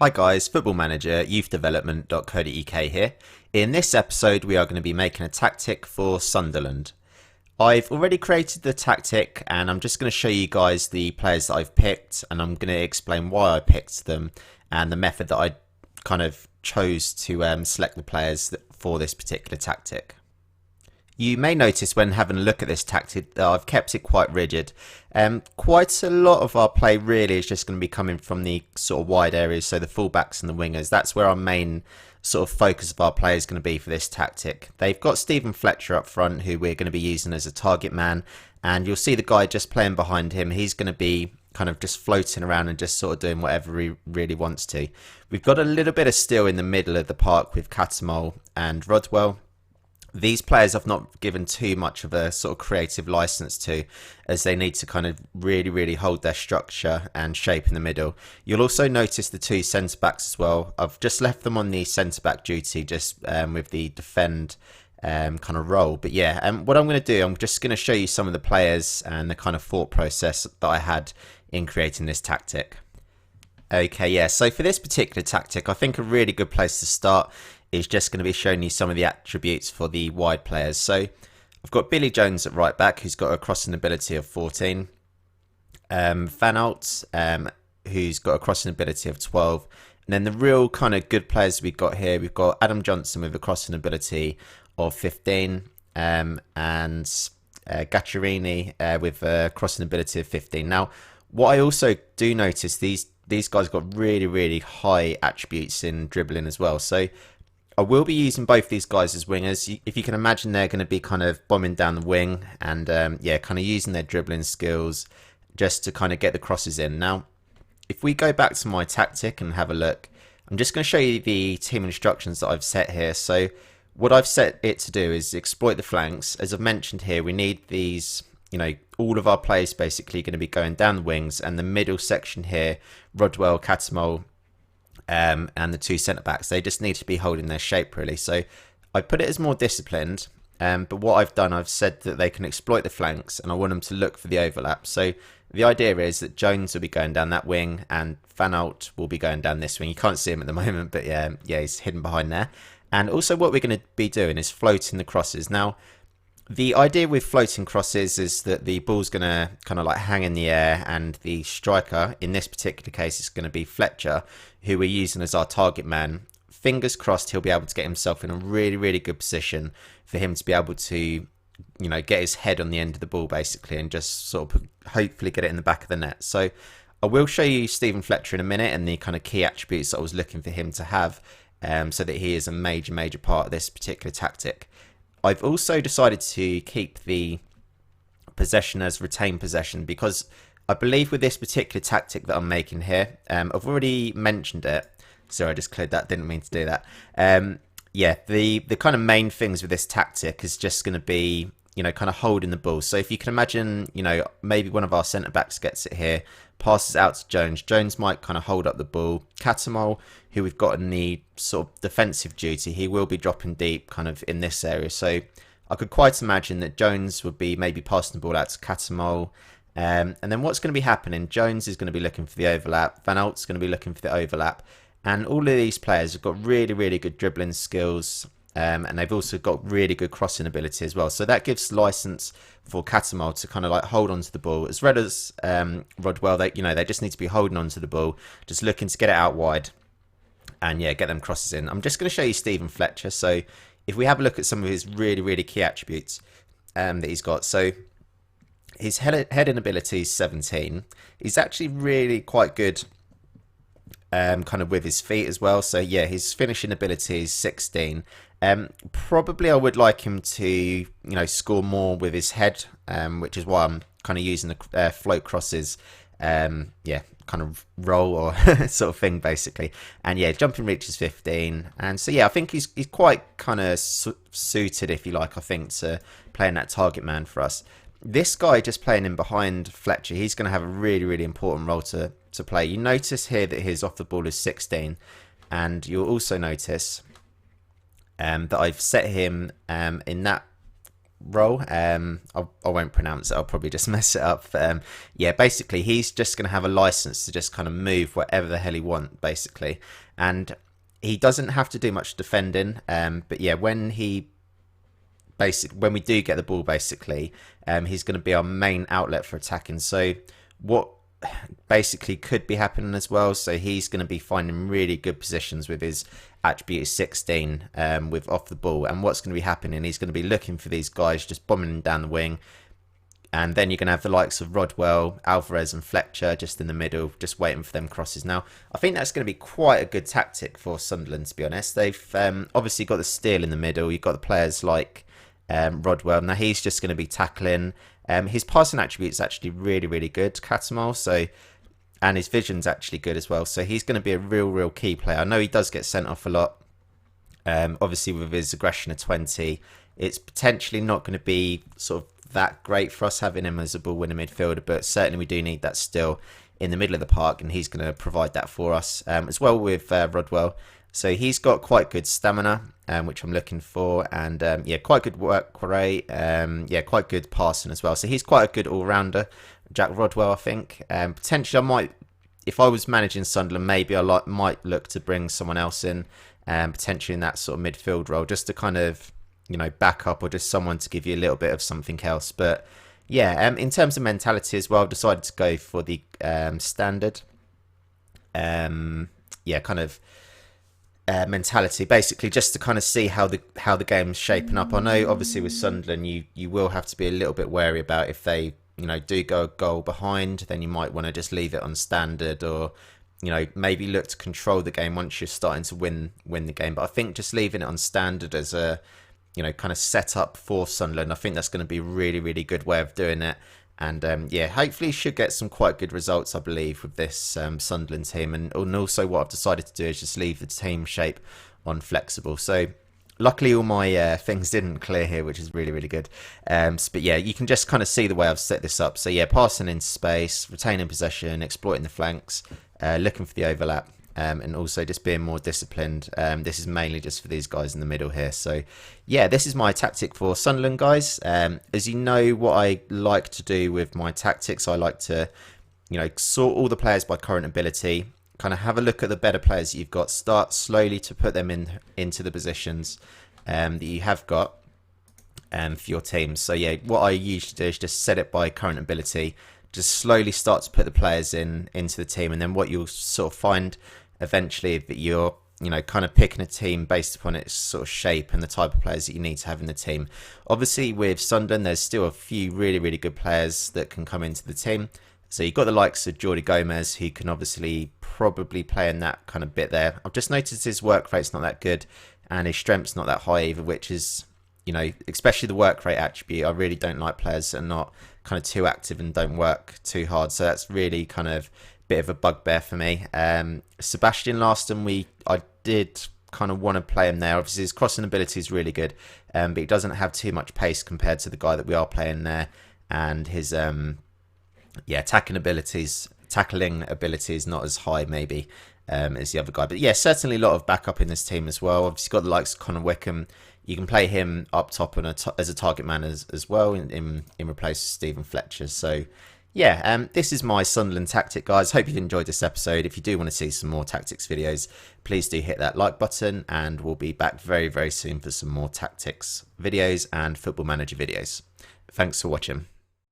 Hi guys, Football-ManagerYouthDevelopment.co.uk here. In this episode we are going to be making a tactic for Sunderland. I've already created the tactic and I'm just going to show you guys the players that I've picked, and I'm going to explain why I picked them and the method that I kind of chose to select the players for this particular tactic. You may notice when having a look at this tactic that I've kept it quite rigid. Quite a lot of our play really is just going to be coming from the sort of wide areas, so the fullbacks and the wingers. That's where our main sort of focus of our play is going to be for this tactic. They've got Fletcher up front, who we're going to be using as a target man, and you'll see the guy just playing behind him. He's going to be kind of just floating around and just sort of doing whatever he really wants to. We've got a little bit of steel in the middle of the park with Cattermole and Rodwell. These players I've not given too much of a sort of creative license to, as they need to kind of really hold their structure and shape in the middle. You'll also notice the two centre backs as well. I've just left them on the centre back duty, just with the defend kind of role. But yeah, what I'm going to do, I'm just going to show you some of the players and the kind of thought process that I had in creating this tactic. Okay, yeah, so for this particular tactic, I think a really good place to start is just going to be showing you some of the attributes for the wide players. So I've got Billy Jones at right back, who's got a crossing ability of 14. Van Alt, who's got a crossing ability of 12. And then the real kind of good players we've got here, we've got Adam Johnson with a crossing ability of 15. And Gacciarini with a crossing ability of 15. Now, what I also do notice, these guys got really high attributes in dribbling as well. So I will be using both these guys as wingers. If you can imagine, they're going to be kind of bombing down the wing and yeah, kind of using their dribbling skills just to kind of get the crosses in. Now, if we go back to my tactic and have a look, I'm just going to show you the team instructions that I've set here. So what I've set it to do is exploit the flanks. As I've mentioned here, we need these, you know, all of our players basically going to be going down the wings, and the middle section here, Rodwell, Cattermole, and the two centre backs, they just need to be holding their shape really. So I put it as more disciplined, but what I've done, I've said that they can exploit the flanks and I want them to look for the overlap. So the idea is that Jones will be going down that wing and Van Alt will be going down this wing. You can't see him at the moment, but yeah, he's hidden behind there. And also what we're going to be doing is floating the crosses. Now, the idea with floating crosses is that the ball's going to kind of like hang in the air, and the striker, in this particular case, is going to be Fletcher, who we're using as our target man. Fingers crossed he'll be able to get himself in a really good position for him to be able to, you know, get his head on the end of the ball basically and just sort of hopefully get it in the back of the net. So I will show you Fletcher in a minute and the kind of key attributes that I was looking for him to have, so that he is a major part of this particular tactic. I've also decided to keep the possession as retained possession because I believe with this particular tactic that I'm making here, I've already mentioned it. Sorry, I just cleared that. Didn't mean to do that. Yeah, the kind of main things with this tactic is just going to be, you know, kind of holding the ball. So if you can imagine, you know, maybe one of our centre backs gets it here, passes out to Jones. Jones might kind of hold up the ball. Cattermole, who we've got in the sort of defensive duty, he will be dropping deep kind of in this area. So I could quite imagine that Jones would be maybe passing the ball out to Cattermole. And then what's going to be happening, Jones is going to be looking for the overlap. Van Alt's going to be looking for the overlap. And all of these players have got really good dribbling skills. And they've also got really good crossing ability as well. So that gives license for Cattermole to kind of like hold onto the ball, as well as Rodwell. They just need to be holding onto the ball, just looking to get it out wide, and yeah, get them crosses in. I'm just going to show you Fletcher. So if we have a look at some of his really key attributes that he's got, so his heading ability is 17. He's actually really quite good. Kind of with his feet as well. So yeah, his finishing ability is 16. Probably I would like him to, you know, score more with his head, which is why I'm kind of using the float crosses, yeah, kind of roll or sort of thing basically. And yeah, jumping reach is 15. And so yeah, I think he's quite kind of suited, if you like, I think, to playing that target man for us. This guy just playing in behind Fletcher, he's going to have a really important role to play. You notice here that his off the ball is 16, and you'll also notice that I've set him in that role. I won't pronounce it. I'll probably just mess it up. Yeah, basically, he's just going to have a license to just kind of move whatever the hell he wants, basically. And he doesn't have to do much defending. But yeah, when we do get the ball, basically, he's going to be our main outlet for attacking. So what basically could be happening as well, so he's going to be finding really good positions with his attribute 16 with off the ball, and what's going to be happening, he's going to be looking for these guys, just bombing them down the wing, and then you're going to have the likes of Rodwell, Alvarez and Fletcher just in the middle, just waiting for them crosses. Now I think that's going to be quite a good tactic for Sunderland, to be honest. They've obviously got the steal in the middle, you've got the players like Rodwell. Now he's just going to be tackling. His passing attribute is actually really, really good, Cattermole. So, and his vision's actually good as well. So he's going to be a real key player. I know he does get sent off a lot. Obviously, with his aggression of 20, it's potentially not going to be sort of that great for us having him as a ball-winning midfielder. But certainly, we do need that still in the middle of the park, and he's going to provide that for us as well with Rodwell. So he's got quite good stamina, which I'm looking for, and yeah, quite good work rate. Yeah, quite good passing as well. So he's quite a good all-rounder, Jack Rodwell, I think. Potentially, I might, if I was managing Sunderland, maybe I might look to bring someone else in, potentially in that sort of midfield role, just to kind of, you know, back up, or just someone to give you a little bit of something else. But yeah, in terms of mentality as well, I've decided to go for the standard. Yeah, kind of. Mentality, basically, just to kind of see how the game's shaping up. I know obviously with Sunderland you will have to be a little bit wary about if they, you know, do go a goal behind, then you might want to just leave it on standard, or, you know, maybe look to control the game once you're starting to win the game. But I think just leaving it on standard as a, you know, kind of set up for Sunderland, I think that's going to be a really good way of doing it. And yeah, hopefully should get some quite good results, I believe, with this Sunderland team. And also what I've decided to do is just leave the team shape on flexible. So luckily all my things didn't clear here, which is really good. But yeah, you can just kind of see the way I've set this up. So yeah, passing into space, retaining possession, exploiting the flanks, looking for the overlap. And also just being more disciplined. This is mainly just for these guys in the middle here. So yeah, this is my tactic for Sunderland, guys. As you know, what I like to do with my tactics, I like to, you know, sort all the players by current ability, kind of have a look at the better players that you've got, start slowly to put them into the positions that you have got for your team. So yeah, what I usually do is just set it by current ability, just slowly start to put the players into the team, and then what you'll sort of find eventually that you're, you know, kind of picking a team based upon its sort of shape and the type of players that you need to have in the team. Obviously with Sunderland, there's still a few really good players that can come into the team. So you've got the likes of Jordi Gomez, who can obviously probably play in that kind of bit there. I've just noticed his work rate's not that good, and his strength's not that high either, which is, you know, especially the work rate attribute. I really don't like players that are not kind of too active and don't work too hard. So that's really kind of bit of a bugbear for me. Sebastian Larston, I did kind of want to play him there. Obviously his crossing ability is really good, but he doesn't have too much pace compared to the guy that we are playing there, and his yeah, tackling ability is not as high maybe as the other guy. But yeah, certainly a lot of backup in this team as well. Obviously got the likes of Connor Wickham. You can play him up top as a target man as well in replace of Stephen Fletcher. So yeah, this is my Sunderland tactic, guys. Hope you've enjoyed this episode. If you do want to see some more tactics videos, please do hit that like button, and we'll be back very soon for some more tactics videos and Football Manager videos. Thanks for watching.